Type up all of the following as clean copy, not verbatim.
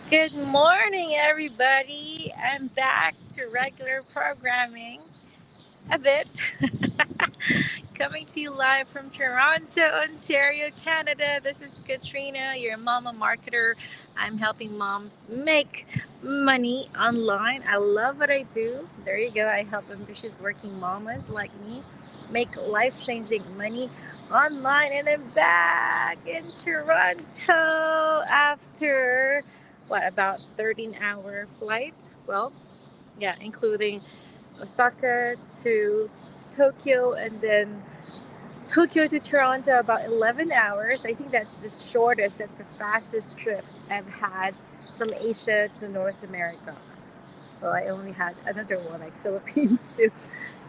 Good morning, everybody. I'm back to regular programming a bit. Coming to you live from Toronto, Ontario, Canada. This is Katrina, your mama marketer. I'm helping moms make money online. I love what I do. There you go. I help ambitious working mamas like me make life changing money online. And I'm back in Toronto after what, about 13-hour flight? Well, yeah, including Osaka to Tokyo and then Tokyo to Toronto, about 11 hours. I think that's the shortest, that's the fastest trip I've had from Asia to North America. Well, I only had another one, like Philippines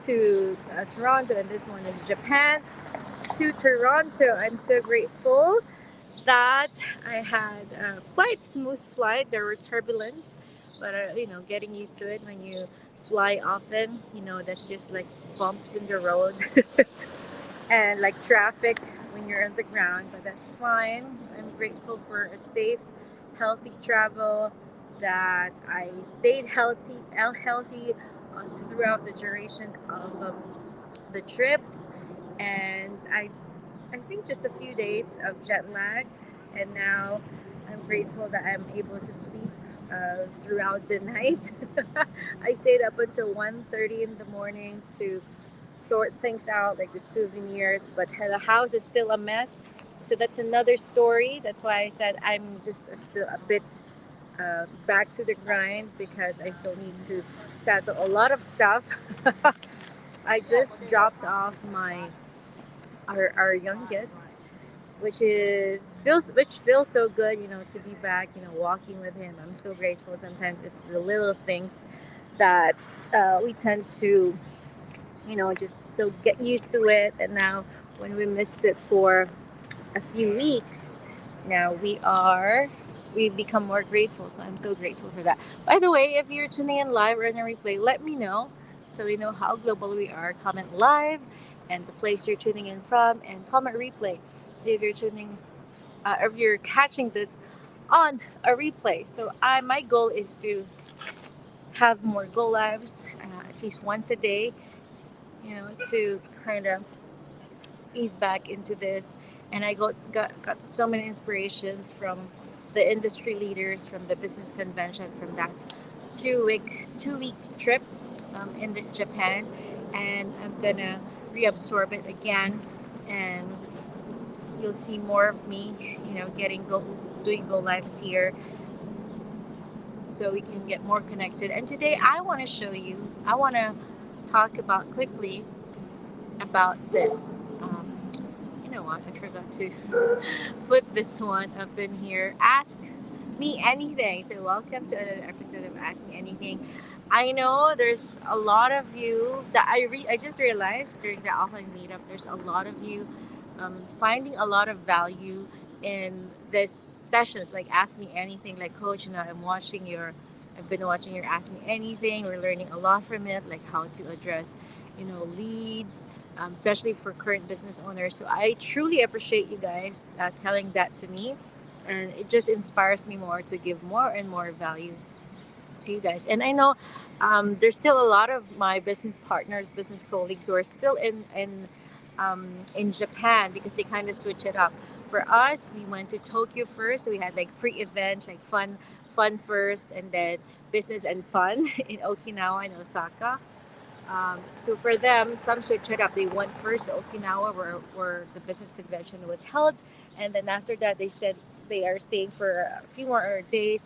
to Toronto, and this one is Japan to Toronto. I'm so grateful that I had a quite smooth flight. There were turbulence, but getting used to it when you fly often. That's just like bumps in the road and like traffic when you're on the ground. But that's fine. I'm grateful for a safe, healthy travel. That I stayed healthy throughout the duration of the trip, and I think just a few days of jet lagged, and now I'm grateful that I'm able to sleep throughout the night. I stayed up until 1:30 in the morning to sort things out, like the souvenirs, but the house is still a mess. So that's another story. That's why I said I'm just still a bit back to the grind because I still need to settle a lot of stuff. I just dropped off our youngest, which feels so good, to be back, walking with him. I'm so grateful. Sometimes it's the little things that we tend to, just so get used to it. And now, when we missed it for a few weeks, now we become more grateful. So I'm so grateful for that. By the way, if you're tuning in live or in a replay, let me know so we know how global we are. Comment live and the place you're tuning in from, and comment replay if you're if you're catching this on a replay. So my goal is to have more go lives at least once a day, to kind of ease back into this. And I got so many inspirations from the industry leaders, from the business convention, from that two week trip in Japan, and I'm gonna reabsorb it again, and you'll see more of me, getting go doing go lives here, so we can get more connected. And today I want to talk about quickly about this. You know what? I forgot to put this one up in here. Ask me anything. So welcome to another episode of Ask Me Anything. I know there's a lot of you that I just realized during the offline meetup. There's a lot of you finding a lot of value in this sessions, like Ask Me Anything. Like, Coach, I've been watching your Ask Me Anything. We're learning a lot from it, like how to address, leads, especially for current business owners. So I truly appreciate you guys telling that to me, and it just inspires me more to give more and more value to you guys. And I know there's still a lot of my business partners, business colleagues who are still in Japan, because they kind of switch it up. For us, we went to Tokyo first. So we had like pre-event, like fun first, and then business and fun in Okinawa and Osaka. So for them, some switch it up. They went first to Okinawa, where the business convention was held, and then after that, they are staying for a few more days,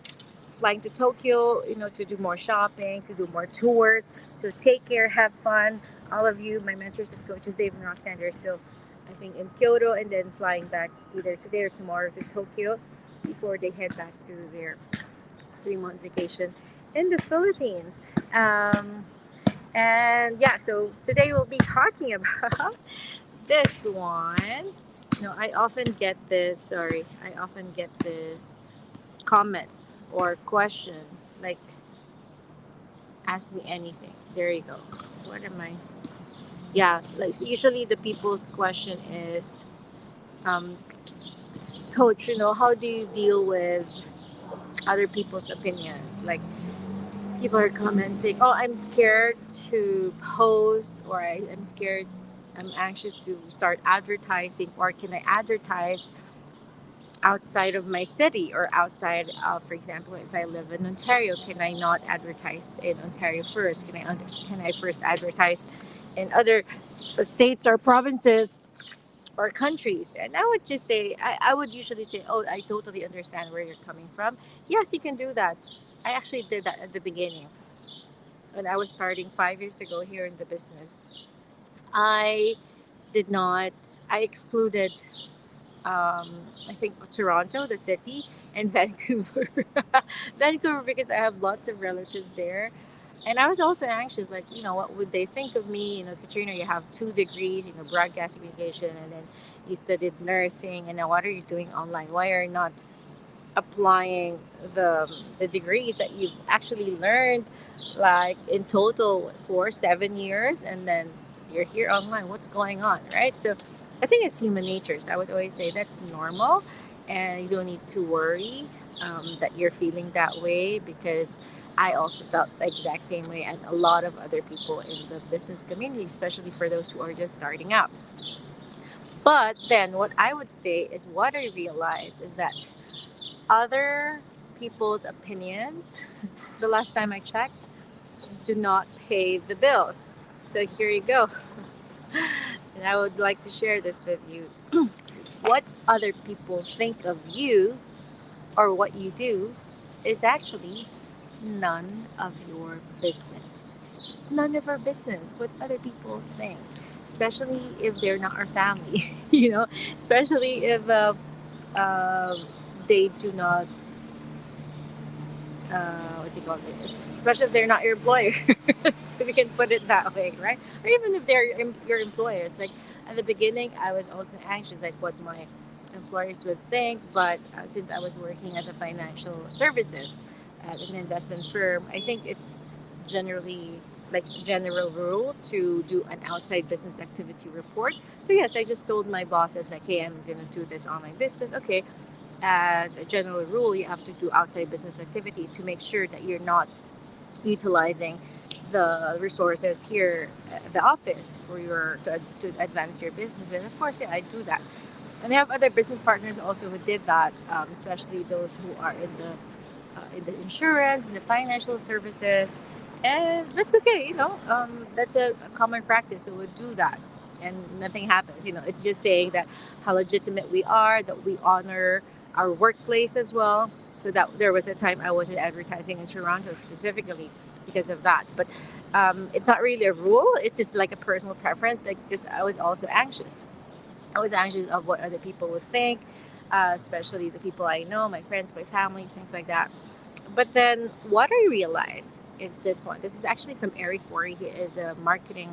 flying to Tokyo, to do more shopping, to do more tours. So take care, have fun, all of you, my mentors and coaches, Dave and Roxanne. They're still, I think, in Kyoto, and then flying back either today or tomorrow to Tokyo before they head back to their 3-month vacation in the Philippines. Um, and yeah, so today we'll be talking about this one. I often get this comment or question, like, ask me anything. There you go. What am I? Yeah, like, so usually the people's question is, um, Coach, how do you deal with other people's opinions. Like people are commenting, "Oh, I'm scared to post," or I'm scared, I'm anxious to start advertising, or can I advertise outside of my city or outside of, for example, if I live in Ontario, can I not advertise in Ontario first? Can I first advertise in other states or provinces or countries? And I would just say, I would usually say, oh, I totally understand where you're coming from. Yes, you can do that. I actually did that at the beginning when I was starting 5 years ago here in the business. I did not, I excluded, I think Toronto, the city, and Vancouver. Vancouver, because I have lots of relatives there. And I was also anxious, like, what would they think of me? Katrina, you have 2 degrees, broadcast communication, and then you studied nursing, and now what are you doing online? Why are you not applying the degrees that you've actually learned, like in total for 7 years, and then you're here online? What's going on, right? So I think it's human nature. So I would always say that's normal, and you don't need to worry that you're feeling that way, because I also felt the exact same way, and a lot of other people in the business community, especially for those who are just starting out. But then what I would say is, what I realized is that other people's opinions, the last time I checked, do not pay the bills. So here you go. And I would like to share this with you. What other people think of you or what you do is actually none of your business. It's none of our business what other people think, especially if they're not our family, especially if they do not, what do you call it? Especially if they're not your employer, so we can put it that way, right? Or even if they're your employers. Like at the beginning, I was also anxious, like what my employers would think. But since I was working at the financial services at an investment firm, I think it's generally like general rule to do an outside business activity report. So yes, I just told my bosses like, hey, I'm gonna do this online business. Okay, as a general rule, you have to do outside business activity to make sure that you're not utilizing the resources here at the office for to advance your business. And of course, yeah, I do that. And I have other business partners also who did that, especially those who are in the insurance, in the financial services, and that's okay. That's a common practice. So we do that, and nothing happens. It's just saying that how legitimate we are, that we honor our workplace as well. So that there was a time I wasn't advertising in Toronto specifically because of that, but it's not really a rule. It's just like a personal preference because I was also anxious. I was anxious of what other people would think, especially the people I know, my friends, my family, things like that. But then what I realized is this one. This is actually from Eric Worre. He is a marketing,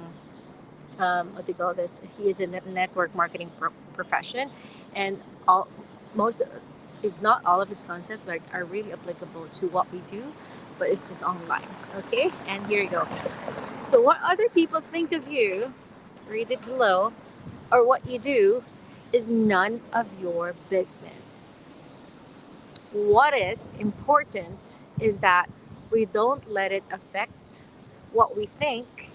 what do you call this? He is a network marketing profession, and all most, if not all of his concepts, like are really applicable to what we do, but it's just online. Okay, and here you go. So what other people think of you, read it below, or what you do is none of your business. What is important is that we don't let it affect what we think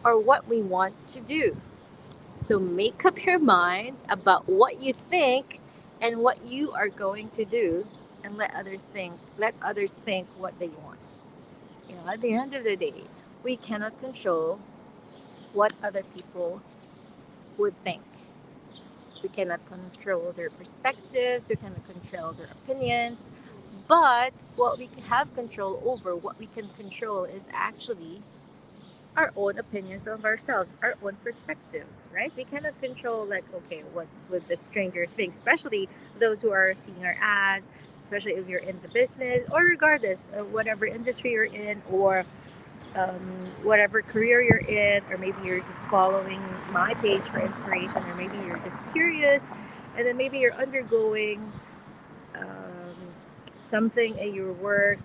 or what we want to do. So make up your mind about what you think and what you are going to do, and let others think what they want. At the end of the day, we cannot control what other people would think. We cannot control their perspectives, we cannot control their opinions. But what we have control over, what we can control is actually our own opinions of ourselves, our own perspectives, right? We cannot control, like, okay, what would the stranger think, especially those who are seeing our ads, especially if you're in the business, or regardless of whatever industry you're in, or um, whatever career you're in, or maybe you're just following my page for inspiration, or maybe you're just curious, and then maybe you're undergoing um, something in your work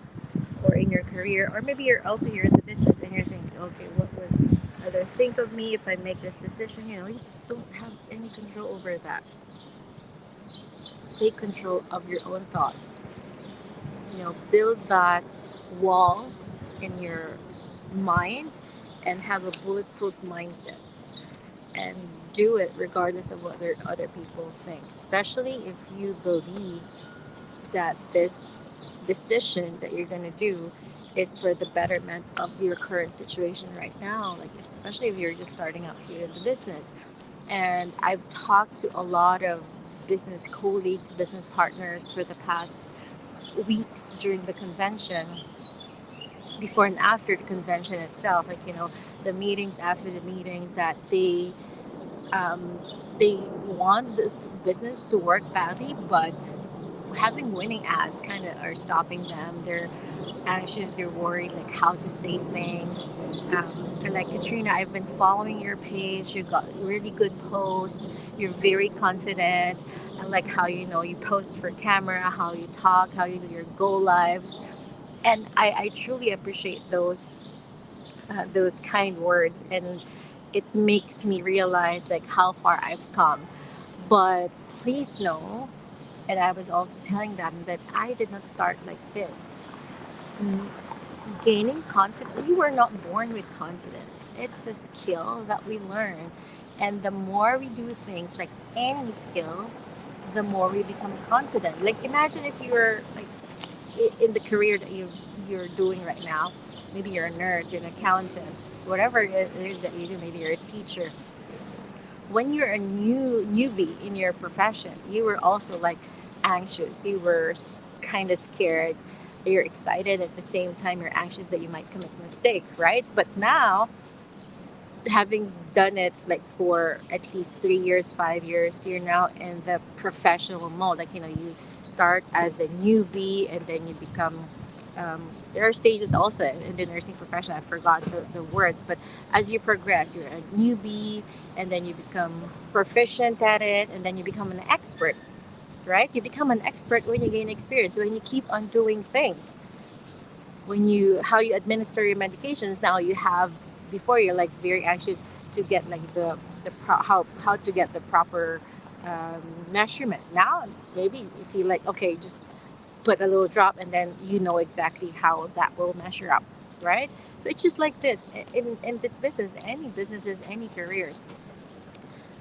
or in your career, or maybe you're in the business and you're thinking, okay, what would others think of me if I make this decision? You don't have any control over that. Take control of your own thoughts. build that wall in your mind and have a bulletproof mindset and do it regardless of what other people think, especially if you believe that this decision that you're going to do is for the betterment of your current situation right now, like especially if you're just starting out here in the business. And I've talked to a lot of business colleagues, business partners for the past weeks during the convention, before and after the convention itself, like the meetings after the meetings, that um, they want this business to work badly, but having winning ads kind of are stopping them. They're anxious, they're worried like how to say things. And like, Katrina, I've been following your page. You've got really good posts. You're very confident. I like how you post for camera, how you talk, how you do your go lives. And I truly appreciate those kind words, and it makes me realize like how far I've come. But please know, and I was also telling them that I did not start like this. Mm, Gaining confidence, we were not born with confidence. It's a skill that we learn. And the more we do things, like any skills, the more we become confident. Like, imagine if you were like in the career that you're doing right now. Maybe you're a nurse, you're an accountant, whatever it is that you do. Maybe you're a teacher. When you're a newbie in your profession, you were also like anxious. You were kind of scared. You're excited at the same time. You're anxious that you might commit a mistake, right? But now, having done it like for at least 3 years, 5 years, you're now in the professional mode. Like, you start as a newbie and then you become. There are stages also in the nursing profession. I forgot the words, but as you progress, you're a newbie and then you become proficient at it and then you become an expert, right? You become an expert when you gain experience, when you keep on doing things, when you how you administer your medications. Now you have, before you're like very anxious to get like how to get the proper measurement. Now maybe you feel like, okay, just put a little drop and then you know exactly how that will measure up, right? So it's just like this in this business, any businesses, any careers,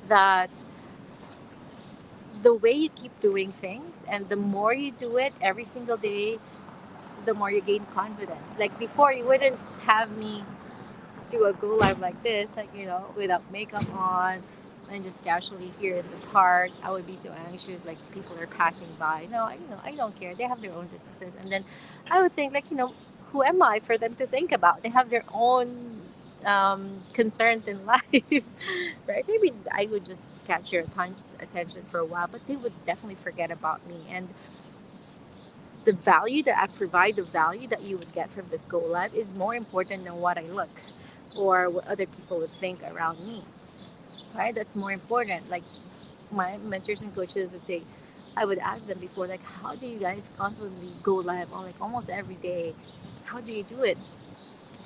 that the way you keep doing things and the more you do it every single day, the more you gain confidence. Like before, you wouldn't have me do a go live like this, like, without makeup on and just casually here in the park. I would be so anxious, like people are passing by. No, I don't care. They have their own businesses. And then I would think, like, who am I for them to think about? They have their own concerns in life, right? Maybe I would just catch your attention for a while, but they would definitely forget about me. And the value that I provide, the value that you would get from this go live is more important than what I look or what other people would think around me, right? That's more important. Like my mentors and coaches would say, I would ask them before, like, how do you guys confidently go live on like almost every day? How do you do it?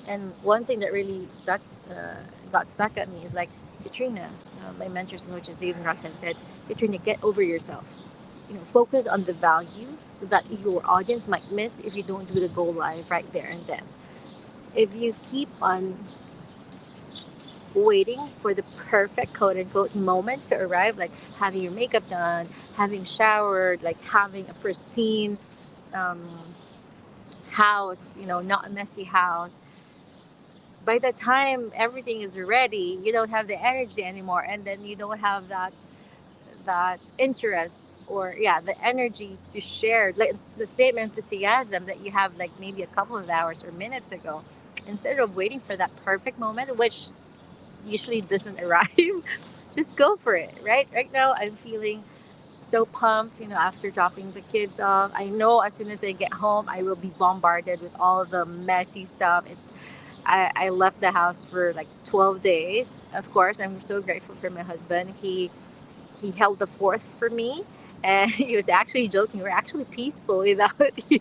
And one thing that really got stuck at me is like, Katrina, my mentors and coaches, Dave and Roxanne said, Katrina, get over yourself. Focus on the value that your audience might miss if you don't do the go live right there and then. If you keep on waiting for the perfect quote unquote moment to arrive, like having your makeup done, having showered, like having a pristine um, house, not a messy house, by the time everything is ready, you don't have the energy anymore, and then you don't have that interest, or yeah, the energy to share like the same enthusiasm that you have like maybe a couple of hours or minutes ago. Instead of waiting for that perfect moment, which usually doesn't arrive, just go for it. Right now I'm feeling so pumped, after dropping the kids off. I know as soon as I get home I will be bombarded with all the messy stuff. I left the house for like 12 days. Of course, I'm so grateful for my husband. He held the fourth for me, and he was actually joking. We're actually peaceful without you.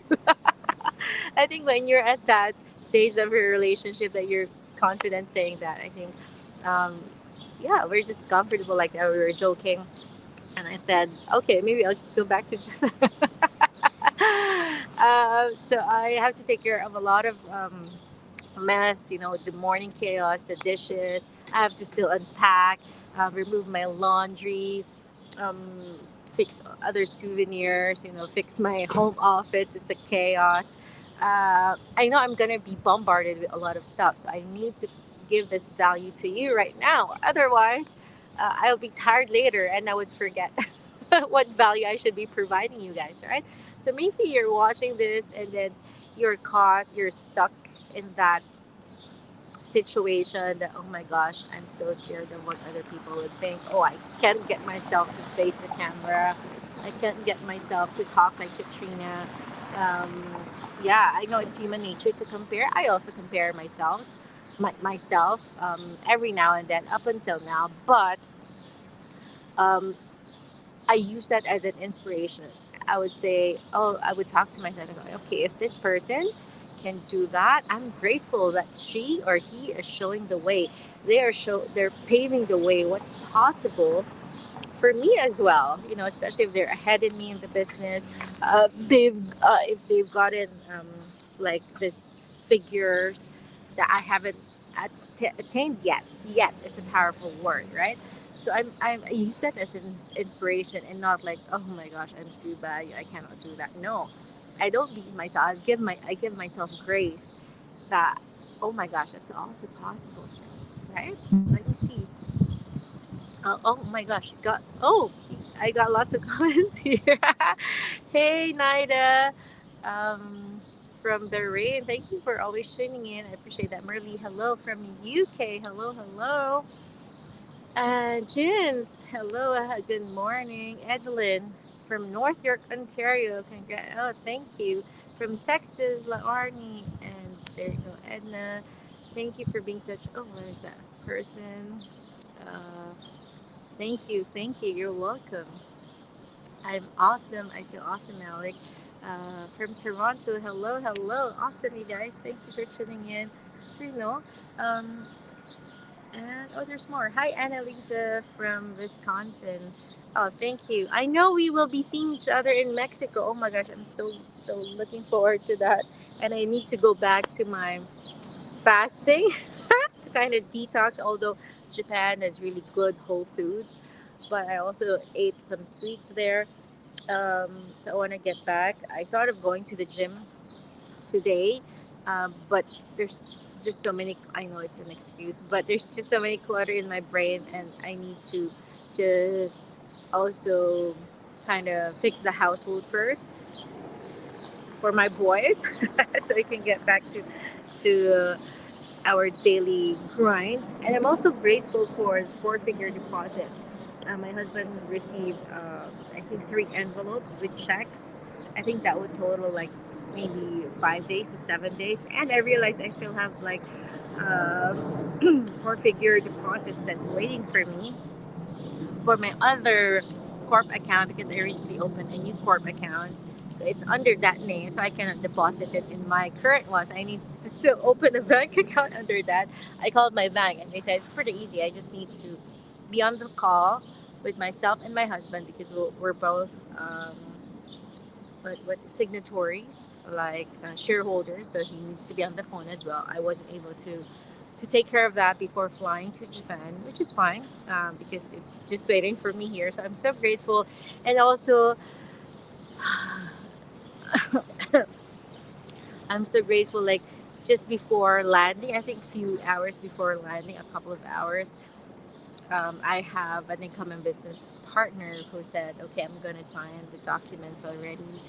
I think when you're at that stage of your relationship that you're confident saying that, I think, um, yeah, we're just comfortable like that. We were joking, and I said, okay, maybe I'll just go back to Japan. So I have to take care of a lot of mess, the morning chaos, the dishes. I have to still unpack, remove my laundry, um, fix other souvenirs, fix my home office. It's a chaos. I know I'm going to be bombarded with a lot of stuff, so I need to give this value to you right now. Otherwise, I'll be tired later and I would forget what value I should be providing you guys, right? So maybe you're watching this and then you're stuck in that situation that, oh my gosh, I'm so scared of what other people would think. Oh, I can't get myself to face the camera. I can't get myself to talk like Katrina. um, yeah, I know it's human nature to compare. I also compare myself every now and then up until now, but um, I use that as an inspiration. I would say, oh, I would talk to myself and go, okay, if this person can do that, I'm grateful that she or he is showing the way. They're paving the way. What's possible for me as well. Especially if they're ahead of me in the business. If they've gotten like this figures that I haven't attained yet. Yet is a powerful word, right? So I use that as an inspiration and not like, oh my gosh, I'm too bad, I cannot do that. No, I don't beat myself. I give myself grace that, oh my gosh, that's also possible for me, right? Let me see. Oh my gosh, I got lots of comments here. Hey, Nida, um, from Bahrain. Thank you for always tuning in. I appreciate that. Merly, hello from UK. Hello, hello. And Jins, hello. Good morning. Edelyn from North York, Ontario. Oh, thank you. From Texas, Laarni. And there you go, Edna. Thank you for being such. Oh, where is that person? Uh, Thank you. Thank you. You're welcome. I'm awesome. I feel awesome, Alec. From Toronto. Hello, hello. Awesome, you guys. Thank you for tuning in. Trino. Um, and oh, there's more. Hi, Annalisa from Wisconsin. Oh, thank you. I know we will be seeing each other in Mexico. Oh my gosh, I'm so looking forward to that. And I need to go back to my fasting to kind of detox. Although Japan has really good whole foods, but I also ate some sweets there. So I want to get back. I thought of going to the gym today, but there's just so many. I know it's an excuse, but there's just so many clutter in my brain, and I need to just also kind of fix the household first for my boys, so I can get back to our daily grind. And I'm also grateful for four-figure deposits. My husband received, I think, three envelopes with checks. I think that would total like maybe 5 days to 7 days. And I realized I still have like uh, four-figure deposits that's waiting for me for my other corp account because I recently opened a new corp account. So it's under that name, so I cannot deposit it in my current one. So I need to still open a bank account under that. I called my bank and they said it's pretty easy. I just need to be on the call with myself and my husband because we're both what signatories, like shareholders. So he needs to be on the phone as well. I wasn't able to take care of that before flying to Japan, which is fine because it's just waiting for me here. So I'm so grateful, and also I'm so grateful. Like just before landing, I think a few hours before landing, a couple of hours, I have an incoming business partner who said, "Okay, I'm going to sign the documents already,"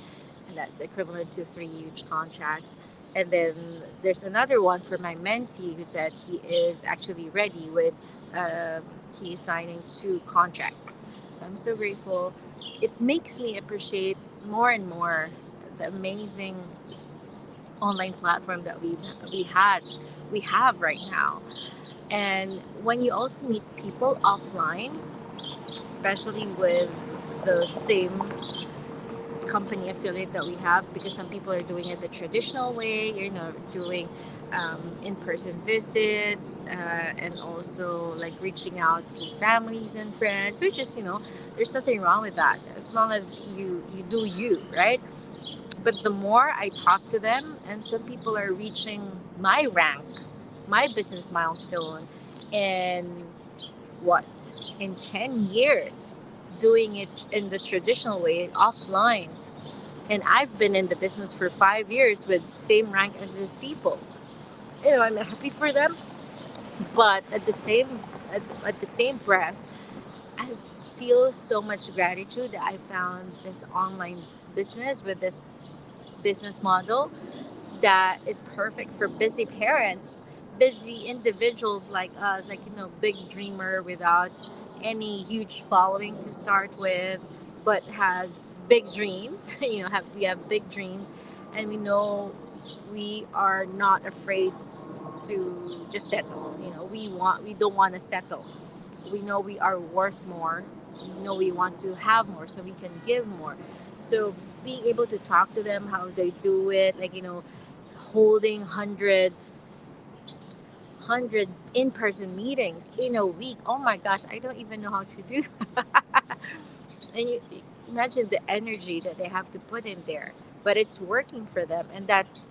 and that's equivalent to three huge contracts. And then there's another one for my mentee who said he is actually ready with um, he's signing two contracts. So I'm so grateful. It makes me appreciate more and more the amazing online platform that we have right now. And when you also meet people offline, especially with the same company affiliate that we have, because some people are doing it the traditional way, doing in-person visits, and also like reaching out to families and friends, which is, there's nothing wrong with that as long as you do you, right? But the more I talk to them, and some people are reaching my rank, my business milestone, in what, in 10 years, doing it in the traditional way, offline. And I've been in the business for 5 years with same rank as these people. I'm happy for them, but at the same breath, I feel so much gratitude that I found this online business with this business model that is perfect for busy parents, busy individuals like us, like, big dreamer without any huge following to start with, but has big dreams. We have big dreams, and we know we are not afraid to just settle. We don't want to settle. We know we are worth more. We know we want to have more, so we can give more. So being able to talk to them, how they do it, like, holding 100 in-person meetings in a week. Oh my gosh, I don't even know how to do that. And you imagine the energy that they have to put in there, but it's working for them, and that's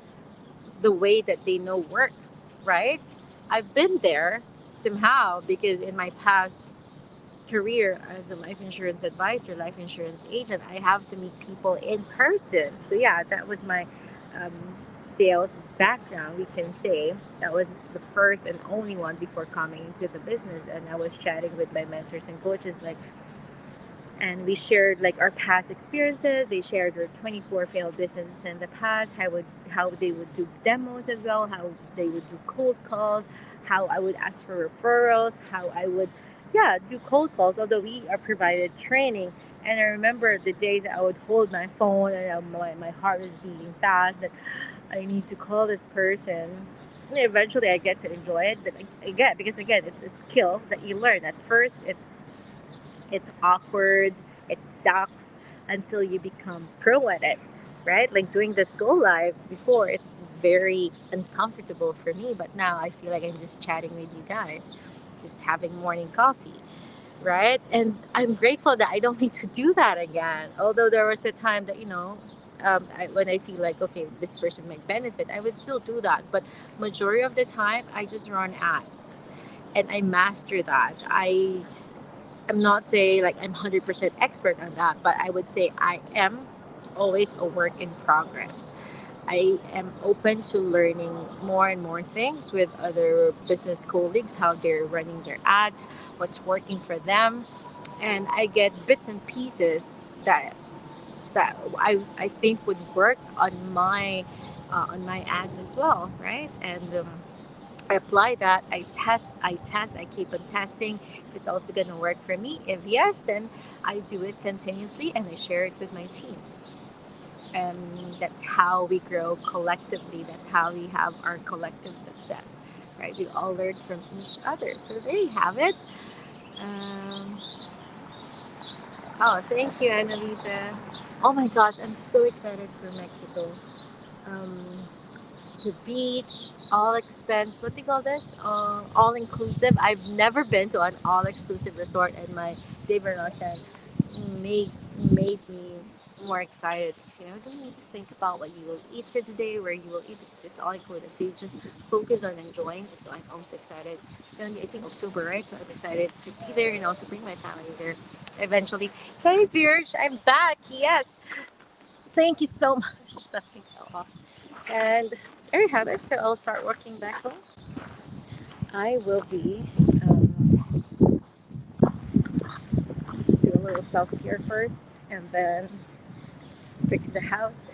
the way that they know works, right? I've been there somehow because in my past career as a life insurance advisor, life insurance agent, I have to meet people in person. So yeah, that was my um, sales background. We can say that was the first and only one before coming into the business. And I was chatting with my mentors and coaches, like, and we shared like our past experiences. They shared their 24 failed businesses in the past, how they would do demos as well, how they would do cold calls, how I would ask for referrals, how I would, yeah, do cold calls, although we are provided training. And I remember the days that I would hold my phone and my heart was beating fast, that I need to call this person. And eventually I get to enjoy it, but again, because again, it's a skill that you learn. At first it's awkward, it sucks until you become pro at it, right? Like doing this go lives before, it's very uncomfortable for me, but now I feel like I'm just chatting with you guys, just having morning coffee, right? And I'm grateful that I don't need to do that again. Although there was a time that, when I feel like, okay, this person might benefit, I would still do that. But majority of the time, I just run ads, and I master that. I'm not saying like I'm 100% expert on that, but I would say I am always a work in progress. I am open to learning more and more things with other business colleagues, how they're running their ads, what's working for them, and I get bits and pieces that I think would work on my ads as well, right? And I apply that. I keep on testing if it's also going to work for me. If yes, then I do it continuously and I share it with my team. And that's how we grow collectively. That's how we have our collective success, right? We all learn from each other. So there you have it. Um, oh, thank you, Annalisa. Oh my gosh, I'm so excited for Mexico. Um, the beach, all expense. What do you call this? All inclusive. I've never been to an all exclusive resort, and my Dave Bernard made made me more excited. So, don't need to think about what you will eat for today, where you will eat, because it's all included. So you just focus on enjoying. So I'm also excited. It's gonna be, I think, October, right? So I'm excited to be there and also bring my family there eventually. Hey, Virge, I'm back. Yes, thank you so much. Something fell off. And there you have it. So I'll start working back home. I will be do a little self care first, and then fix the house.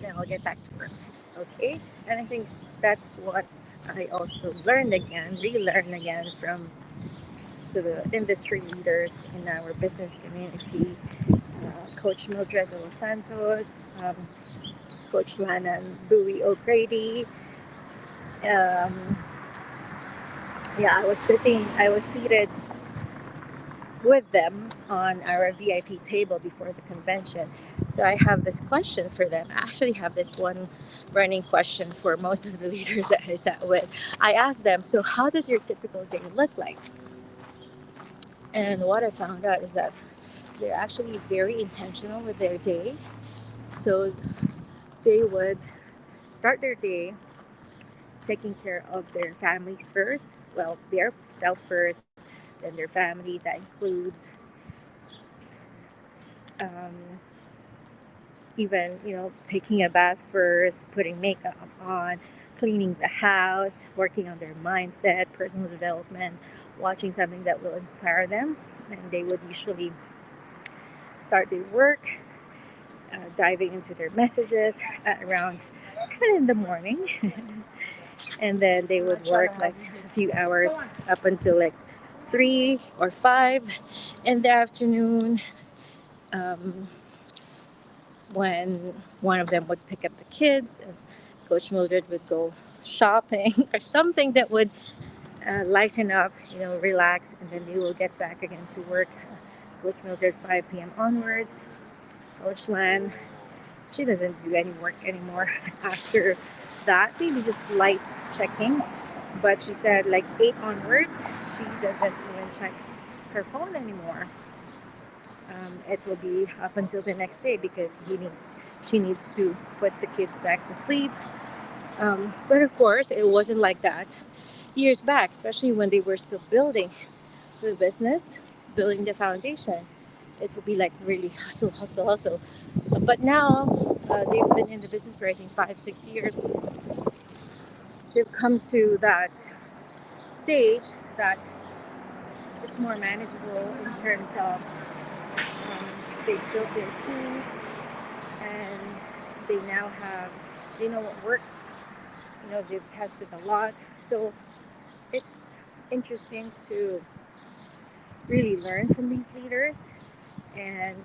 Then I'll get back to work. Okay, and I think that's what I also learned again, relearn again from the industry leaders in our business community, Coach Mildred de Los Santos, Coach Lana Bowie O'Grady. Um, yeah, I was seated with them on our VIP table before the convention. So I have this question for them. I actually have this one running question for most of the leaders that I sat with. I asked them, so how does your typical day look like? And what I found out is that they're actually very intentional with their day. So they would start their day taking care of their families first. Well, their self first, then their families. That includes um, even taking a bath first, putting makeup on, cleaning the house, working on their mindset, personal development, watching something that will inspire them. And they would usually start their work, diving into their messages at around 10 in the morning. And then they would work like a few hours up until like 3 or 5 in the afternoon, um, when one of them would pick up the kids and Coach Mildred would go shopping or something that would lighten up, relax, and then they will get back again to work. Coach Mildred 5 p.m. onwards. Coach Lan, she doesn't do any work anymore after that, maybe just light checking. But she said like 8 onwards, she doesn't even check her phone anymore. It will be up until the next day because she needs to put the kids back to sleep. But of course, it wasn't like that years back, especially when they were still building the business, building the foundation. It would be like really hustle, hustle, hustle. But now they've been in the business for I think 5, 6 years. They've come to that stage that it's more manageable in terms of they've built their teams and they now have they know what works. They've tested a lot, so it's interesting to really learn from these leaders and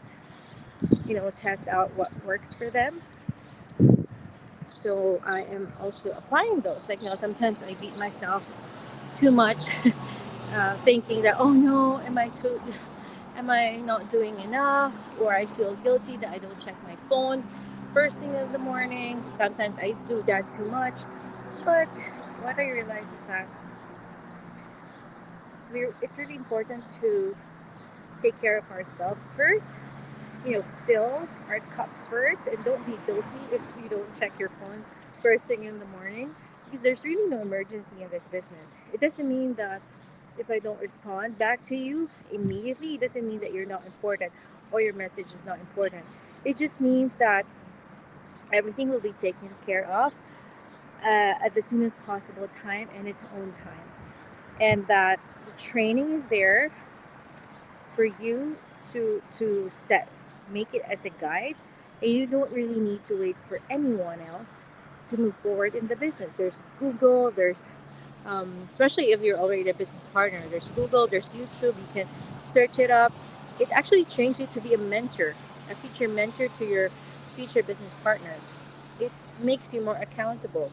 test out what works for them. So I am also applying those. Like sometimes I beat myself too much, thinking that oh no, am I not doing enough, or I feel guilty that I don't check my phone first thing in the morning. Sometimes I do that too much, but what I realize is that it's really important to take care of ourselves first. Fill our cup first and don't be guilty if you don't check your phone first thing in the morning because there's really no emergency in this business. It doesn't mean that if I don't respond back to you immediately, it doesn't mean that you're not important or your message is not important. It just means that everything will be taken care of at the soonest possible time and its own time. And that the training is there for you to set make it as a guide, and you don't really need to wait for anyone else to move forward in the business. There's Google, there's especially if you're already a business partner, there's Google, there's YouTube. You can search it up. It actually trains you to be a mentor, a future mentor to your future business partners. It makes you more accountable.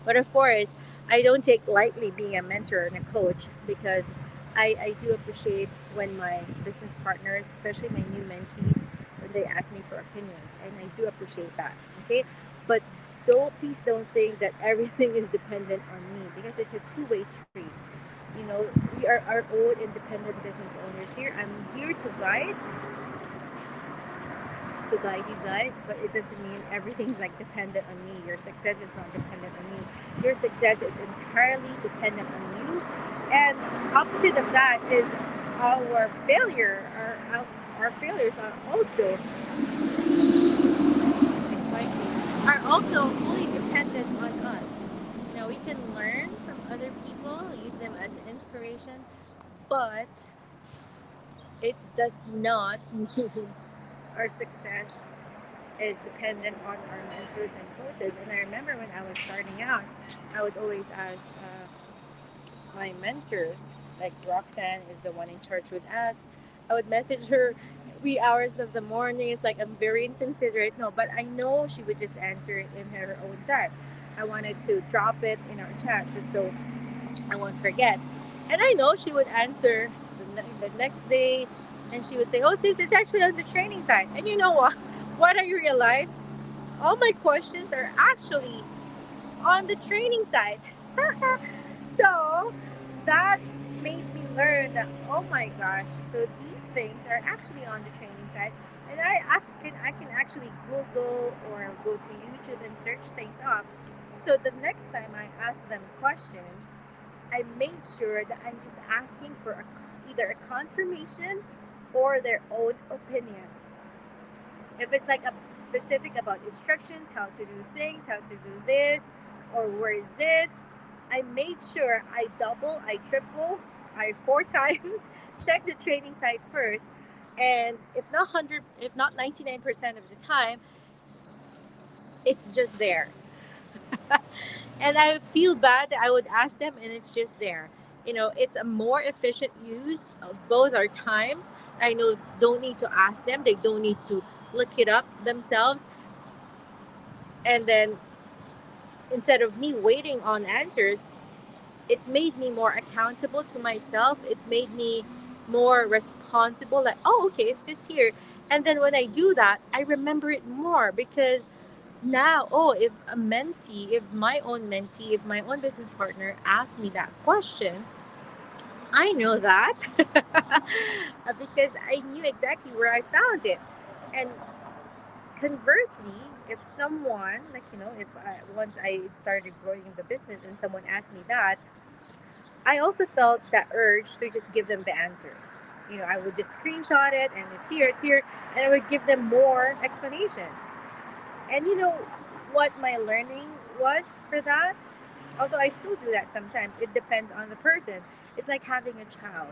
But of course, I don't take lightly being a mentor and a coach because I do appreciate when my business partners, especially my new mentees, when they ask me for opinions. And I do appreciate that. Okay. But please don't think that everything is dependent on me because it's a two-way street. We are our own independent business owners here. I'm here to guide you guys, but it doesn't mean everything's like dependent on me. Your success is not dependent on me. Your success is entirely dependent on you. And opposite of that is our failure. Our failures are also fully dependent on us. We can learn from other people, use them as an inspiration, but it does not mean our success is dependent on our mentors and coaches. And I remember when I was starting out, I would always ask my mentors, like Roxanne is the one in charge with ads. I would message her 3 hours of the morning. It's like I'm very inconsiderate. No, but I know she would just answer it in her own time. I wanted to drop it in our chat just so I won't forget. And I know she would answer the next day and she would say, oh, sis, it's actually on the training side. And you know what? What I realized? All my questions are actually on the training side. So that made me learn that, oh my gosh, so these things are actually on the training side. And I can actually Google or go to YouTube and search things up. So the next time I ask them questions, I made sure that I'm just asking for either a confirmation or their own opinion. If it's like a specific about instructions, how to do things, how to do this, or where is this, I made sure I double, I triple, I four times check the training site first. And if not 100, if not 99% of the time, it's just there. And I feel bad that I would ask them and it's just there. It's a more efficient use of both our times. I know don't need to ask them, they don't need to look it up themselves. And then instead of me waiting on answers, it made me more accountable to myself. It made me more responsible. Like, oh, okay, it's just here. And then when I do that, I remember it more because now, oh, if a mentee, if my own mentee, if my own business partner asks me that question, I know that because I knew exactly where I found it. And conversely, if someone, like, if once I started growing in the business and someone asked me that, I also felt that urge to just give them the answers. I would just screenshot it and it's here, and I would give them more explanation. And what my learning was for that, although I still do that sometimes, it depends on the person. It's like having a child,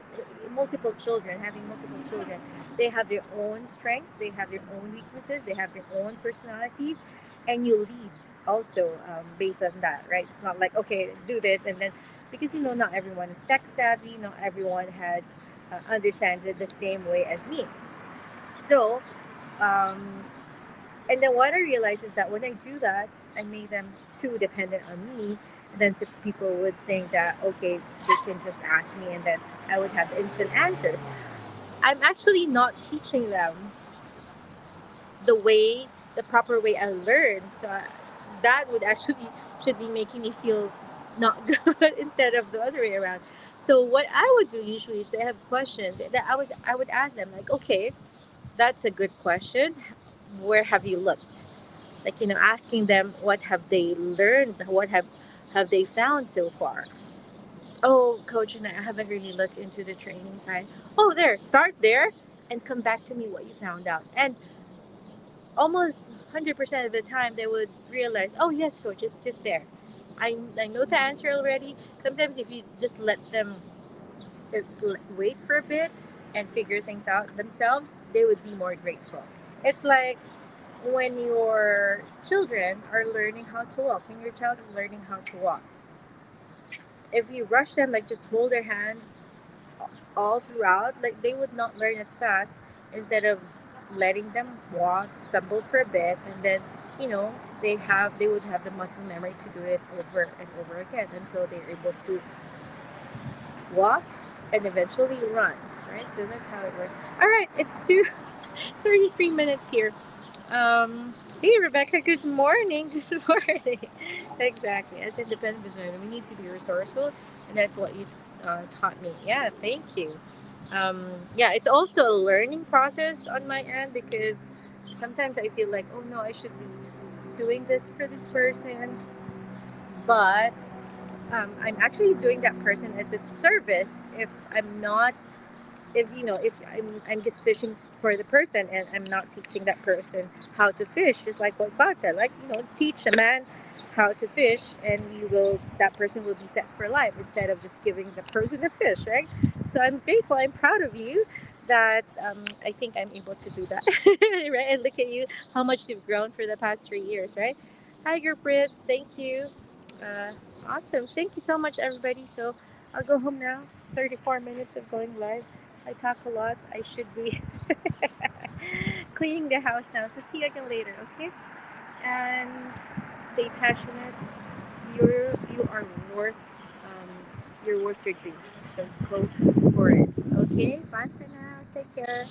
multiple children, having multiple children. They have their own strengths, they have their own weaknesses, they have their own personalities, and you lead also based on that, right? It's not like, okay, do this, and then because not everyone is tech savvy, not everyone has understands it the same way as me. So, um, and then what I realized is that when I do that, I made them too dependent on me. And then some people would think that, okay, they can just ask me and then I would have instant answers. I'm actually not teaching them the proper way I learned. So that would actually should be making me feel not good instead of the other way around. So what I would do usually if they have questions, that I would ask them like, okay, that's a good question. Where have you looked? Like asking them what have they learned, what have they found so far. Oh, coach, and I haven't really looked into the training side. Oh, there, start there and come back to me what you found out. And almost 100% of the time they would realize, oh yes, coach, it's just there. I know the answer already. Sometimes if you just let them wait for a bit and figure things out themselves, they would be more grateful. It's like when your children are learning how to walk, when your child is learning how to walk, if you rush them, like just hold their hand all throughout, like they would not learn as fast instead of letting them walk, stumble for a bit, and then, you know, they would have the muscle memory to do it over and over again until they're able to walk and eventually run, right? So that's how it works. All right, it's 2:33 here. Hey Rebecca, good morning. Good morning. Exactly. As independent business owner, we need to be resourceful, and that's what you taught me. Yeah, thank you. Yeah, it's also a learning process on my end because sometimes I feel like, oh no, I should be doing this for this person, but I'm actually doing that person a disservice if I'm not if I'm just fishing for the person and I'm not teaching that person how to fish, just like what God said, like teach a man how to fish, and that person will be set for life instead of just giving the person a fish, right? So I'm grateful, I'm proud of you that I think I'm able to do that, right? And look at you, how much you've grown for the past 3 years, right? Tiger Brit, thank you. Uh, awesome, thank you so much, everybody. So I'll go home now. 34 minutes of going live. I talk a lot. I should be cleaning the house now. So see you again later, okay? And stay passionate. You are worth you're worth your dreams. So go for it. Okay. Bye for now. Take care.